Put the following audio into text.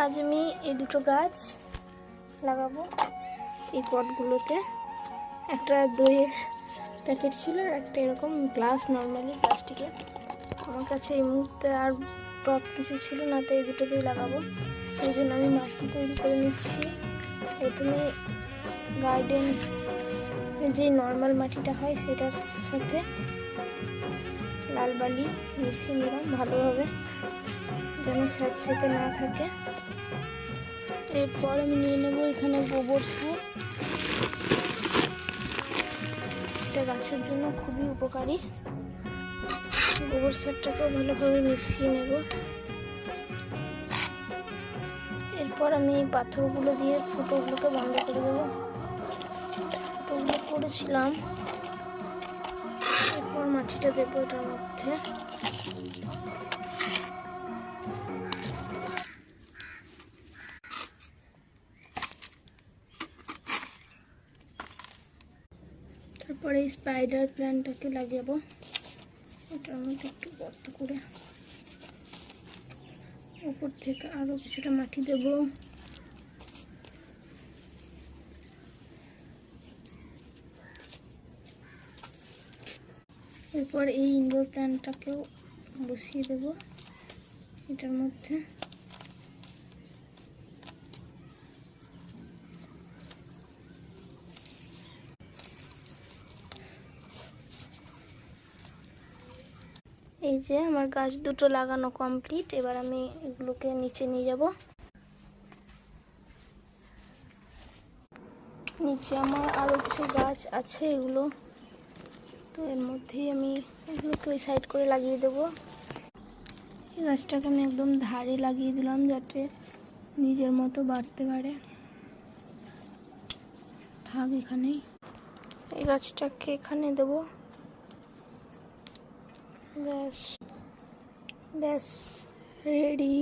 আজ আমি এই দুটো গাছ লাগাবো এই পটগুলোতে। একটা দইয়ের প্যাকেট ছিল আর একটা এরকম গ্লাস, নর্মালি প্লাস্টিকের। আমার কাছে এই মুহূর্তে আর টপ কিছু ছিল না, তাই এই দুটোতেই লাগাবো। এই জন্য আমি মাটি তৈরি করে নিচ্ছি। প্রথমে গার্ডেন যে নর্মাল মাটিটা হয় সেটার সাথে লাল বালি মিশিয়ে নিলাম ভালোভাবে, যেন স্যাঁতসেঁতে না থাকে। এরপর আমি নিয়ে নেব এখানে গোবর সার। এটা গাছের জন্য খুবই উপকারী। গোবর সারটাকেও ভালোভাবে মিশিয়ে নেব। এরপর আমি এই পাথরগুলো দিয়ে ফুটোগুলোকে বন্ধ করে দেবো। ফুটোগুলো করেছিলাম। এরপর মাটিটা দেবো এটার মধ্যে। তারপরে এই স্পাইডার প্ল্যান্টটাকে লাগাবো এটার মধ্যে একটু গর্ত করে। উপর থেকে আরো কিছুটা মাটি দেব। এরপর এই ইনডোর প্ল্যান্টটাকেও বসিয়ে দেব এটার মধ্যে। এই যে আমার গাছ দুটো লাগানো কমপ্লিট। এবার আমি এগুলোকে নিচে নিয়ে যাব। নিচে আমার আরো কিছু গাছ আছে, এগুলো তো এর মধ্যেই আমি এগুলোকে ওই সাইড করে লাগিয়ে দেব। এই গাছটাকে আমি একদম ধারে লাগিয়ে দিলাম যাতে নিজের মতো বাড়তে পারে, থাক এখানেই। এই গাছটাকে এখানে দেব। ব্যাস ব্যাস রেডি।